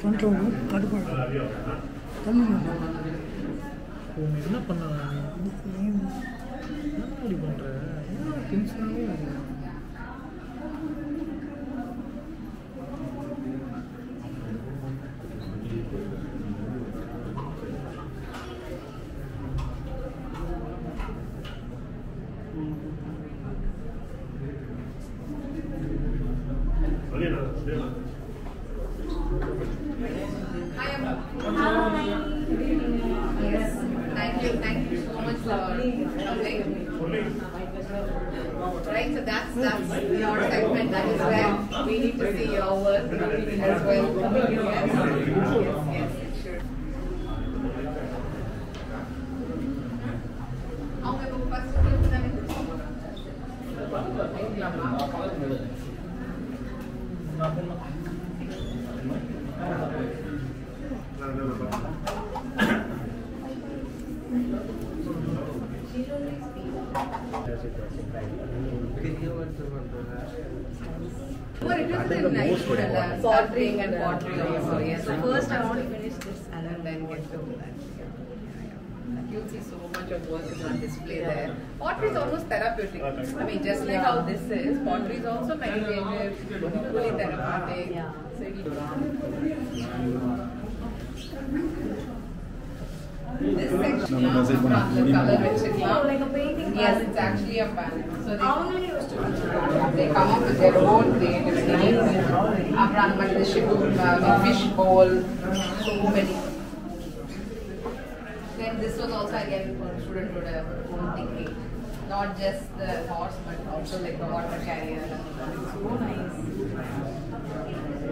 Control கடுப்பாடு தண்ணி என்ன பண்ண இப்படி பண்ணுற டென்ஷனாகவே இருக்கு. Yes, thank you so much for coming. Right, so that's your segment. That is where we need to see your work as well. Yes, sure. அவங்க இப்போ first group தானே Well, it was a nice food and sculpting and pottery also. Yes. So first I want to finish this And then get to that. You'll see so much of work is on display there. Pottery is almost therapeutic. I mean, just like how this is, pottery is also meditative, equally therapeutic. Yeah. So this section of the color Oh, like a painting. yes, it's actually a panel. So How many used to they come up with their own creativity. Abraham the ship, fish bowl, so many. Then this was also again for student with their own thinking. Not just the horse, but also like the water carrier. So nice.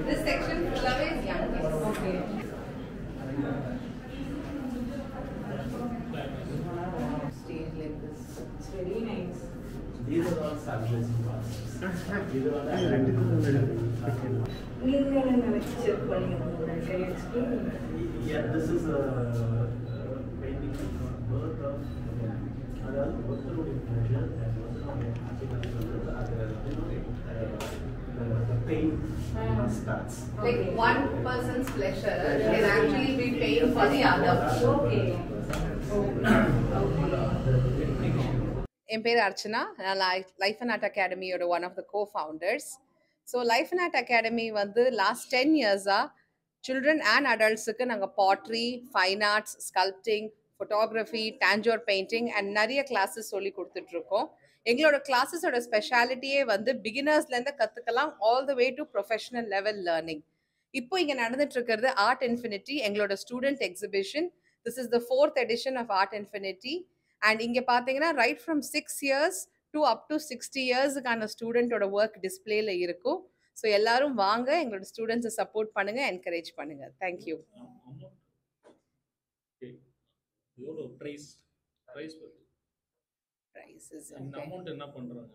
This section Love is young kids. Okay. Stage like this. It's very nice. These are all subjects. These are all நீங்க என்ன வெச்சு பண்ணீங்க? Can you explain? Yeah, this is a painting from birth of அதாவது ஒருத்தருடைய pleasure and ஒருத்தருடைய happiness the pain starts. Like one person's pleasure can actually be pain for the other. Okay. என் பேர் அர்ச்சனா. நான் life and art அகாடமியோட one of the cofounders. So life and art academy வந்து last 10 இயர்ஸாக children and அடல்ட்ஸுக்கு நாங்கள் pottery, fine arts, sculpting, photography, Tanjore painting and நிறைய classes சொல்லி கொடுத்துட்ருக்கோம். எங்களோட கிளாஸஸோட ஸ்பெஷாலிட்டியே வந்து பிகினர்ஸ்லேருந்து கற்றுக்கலாம் all the way to professional level learning. இப்போ இங்கே நடந்துட்டு இருக்கிறது ஆர்ட் இன்ஃபினிட்டி, எங்களோட student exhibition. This is the 4th edition of art infinity. And இங்கே பார்த்தீங்கன்னா right from 6 years to up to 60 yearsக்கான ஸ்டூடெண்ட்டோட ஒர்க் டிஸ்பிளேல இருக்கும். ஸோ எல்லாரும் வாங்க, எங்களோட ஸ்டூடெண்ட்ஸை சப்போர்ட் பண்ணுங்க, என்கரேஜ் பண்ணுங்க. தேங்க்யூ. எவ்வளோ ப்ரைஸ் ப்ரைஸஸ் இந்த அமௌண்ட் என்ன பண்ணுறாங்க?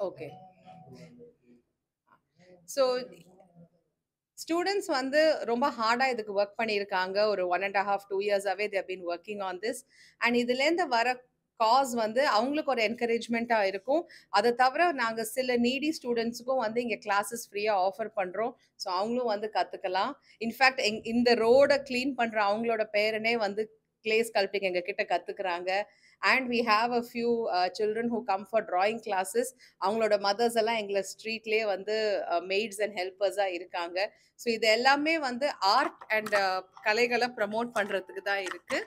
ஓகே. ஸோ ஸ்டூடெண்ட்ஸ் வந்து ரொம்ப ஹார்டாக இதுக்கு ஒர்க் பண்ணியிருக்காங்க. ஒரு 1.5 2 yearsஆகவே they have been working on this. And இதுலேருந்து வர காஸ் வந்து அவங்களுக்கு ஒரு என்கரேஜ்மெண்ட்டாக இருக்கும். அதை தவிர நாங்கள் சில நீடி ஸ்டூடெண்ட்ஸுக்கும் வந்து இங்கே கிளாஸஸ் ஃப்ரீயாக ஆஃபர் பண்ணுறோம். ஸோ அவங்களும் வந்து கற்றுக்கலாம். இன்ஃபேக்ட் இந்த ரோடை க்ளீன் பண்ணுற அவங்களோட பேரனே வந்து கிளே ஸ்கல்ப்டிங் எங்கள் கிட்ட கற்றுக்குறாங்க. And we have a few children who come for drawing classes. அவங்களோட மதர்ஸ் எல்லாம் எங்களை ஸ்ட்ரீட்லேயே வந்து மெய்ட்ஸ் அண்ட் ஹெல்ப்பர்ஸாக இருக்காங்க. ஸோ இது எல்லாமே வந்து ஆர்ட் அண்ட் கலைகளை ப்ரமோட் பண்ணுறதுக்கு தான் இருக்குது.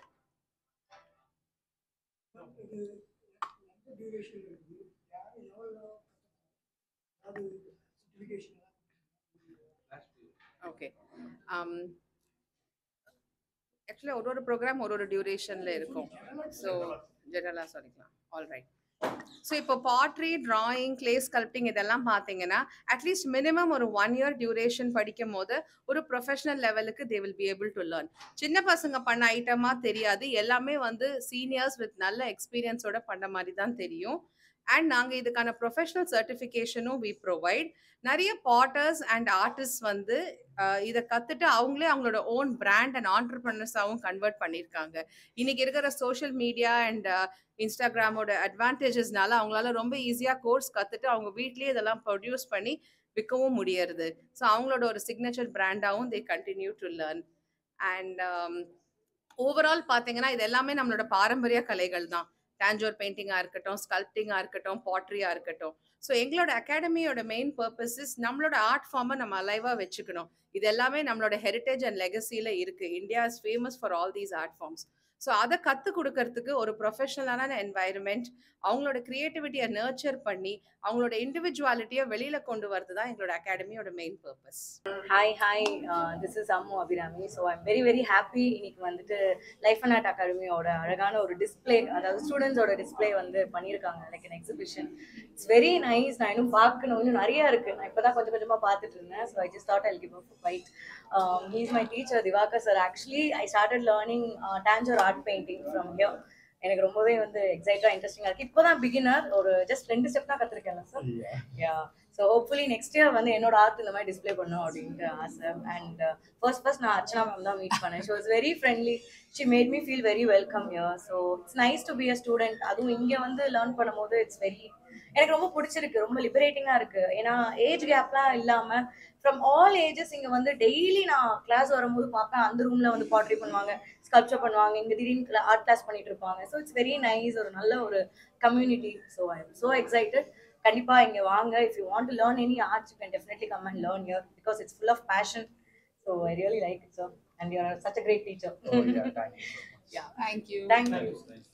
ஓகே. ஆக்சுவலி ஒரு ப்ரோக்ராம் ஒரு டியூரேஷனில் இருக்கும். ஸோ ஜெனரலாக சொல்லிக்கலாம். ஆல்ரைட். ஸோ இப்போ பாட்ரி, டிராயிங், கிளே ஸ்கல்ப்டிங் இதெல்லாம் பார்த்தீங்கன்னா அட்லீஸ்ட் மினிமம் ஒரு 1 year டியூரேஷன் படிக்கும் போது ஒரு ப்ரொஃபஷனல் லெவலுக்கு they will be able to learn. சின்ன பசங்க பண்ண ஐட்டமாக தெரியாது, எல்லாமே வந்து சீனியர்ஸ் வித் நல்ல எக்ஸ்பீரியன்ஸோட பண்ண மாதிரி தான் தெரியும். அண்ட் நாங்கள் இதுக்கான ப்ரொஃபஷனல் சர்டிஃபிகேஷனும் வி ப்ரொவைட். நிறைய பாட்டர்ஸ் அண்ட் ஆர்டிஸ்ட் வந்து இதை கற்றுட்டு அவங்களே அவங்களோட ஓன் பிராண்ட் அண்ட் ஆண்டர்பிரினர்ஸாகவும் கன்வெர்ட் பண்ணியிருக்காங்க. இன்னைக்கு இருக்கிற சோஷியல் மீடியா அண்ட் இன்ஸ்டாகிராமோட அட்வான்டேஜஸ்னால அவங்களால ரொம்ப ஈஸியாக கோர்ஸ் கற்றுட்டு அவங்க வீட்லேயே இதெல்லாம் ப்ரொடியூஸ் பண்ணி விற்கவும் முடியறது. ஸோ அவங்களோட ஒரு சிக்னேச்சர் பிராண்டாகவும் they continue to learn. And overall பார்த்தீங்கன்னா இது எல்லாமே நம்மளோட பாரம்பரிய கலைகள் தான். டாஞ்சோர் பெயிண்டிங்காக இருக்கட்டும், ஸ்கல்ப்டிங்காக இருக்கட்டும், பாட்ரியாக இருக்கட்டும். ஸோ எங்களோட அகாடமியோட மெயின் பர்பஸ் இஸ் நம்மளோட ஆர்ட் ஃபார்மை நம்ம அலைவாக வச்சுக்கணும். இது எல்லாமே நம்மளோட ஹெரிட்டேஜ் அண்ட் லெகசியில் இருக்குது. India is famous for all these art forms. So அதை கற்றுக் கொடுக்கறதுக்கு ஒரு ப்ரொஃபஷனலான என்வாயர்மெண்ட், அவங்களோட க்ரியேட்டிவிட்டியை நர்ச்சர் பண்ணி அவங்களோட இண்டிவிஜுவாலிட்டியை வெளியில் கொண்டு வரது தான் எங்களோட அகாடமியோட main purpose. Hi this is Ammu Abhirami. So I'm very happy. இன்னைக்கு வந்துட்டு லைஃப் அண்ட் ஆர்ட் அகாடமியோட அழகான ஒரு டிஸ்பிளே, அதாவது ஸ்டூடெண்ட்ஸோட டிஸ்பிளே வந்து பண்ணியிருக்காங்க, like an exhibition. It's very nice. நான் இன்னும் பார்க்கணும், இன்னும் நிறையா இருக்குது. நான் இப்போ தான் கொஞ்சம் கொஞ்சமாக பார்த்துட்டு இருந்தேன். So I just thought I'll give a fight. He is my teacher, Divakar sir. Actually, I started learning Tanjore art painting from here. எனக்கு ரொம்பவே வந்து எக்ஸைட்டாக இன்ட்ரெஸ்டிங்காக இருக்குது. இப்போ தான் பிகினர், ஒரு ஜஸ்ட் 2 ஸ்டெப் தான் கற்றுருக்கேன்ல சார். யா, ஸோ ஹோப்ஃபுல்லி நெக்ஸ்ட் இயர் வந்து என்னோட ஆர்ட் இந்த மாதிரி டிஸ்பிளே பண்ணணும் அப்படின்ட்டு ஆசை. அண்ட் ஃபர்ஸ்ட் நான் அர்ச்சனா மேம் தான் மீட் பண்ணேன். She was very friendly. She made me feel very welcome here. So it's nice to be a student. அதுவும் இங்கே வந்து லேர்ன் பண்ணும்போது இட்ஸ் வெரி, எனக்கு ரொம்ப பிடிச்சிருக்கு, ரொம்ப லிபரேட்டிங்காக இருக்குது. ஏன்னா ஏஜ் கேப்லாம் இல்லாமல் ஃப்ரம் ஆல் ஏஜஸ் இங்கே வந்து டெய்லி நான் கிளாஸ் வரும்போது பார்ப்பேன். அந்த ரூமில் வந்து பாட்ரி பண்ணுவாங்க, ஸ்கல்ப்சர் பண்ணுவாங்க, இங்கே திடீர்னு ஆர்ட் கிளாஸ் பண்ணிட்டு இருப்பாங்க. ஸோ இட்ஸ் வெரி நைஸ், ஒரு நல்ல ஒரு community. So I am so excited. கண்டிப்பாக இங்கே வாங்க. If you want to learn any arts, you can definitely come and learn here because it's full of passion. So I really like it sir, and you are such a great teacher. Oh, yeah, thank you so much. Yeah. Thank you. Thank you. Nice.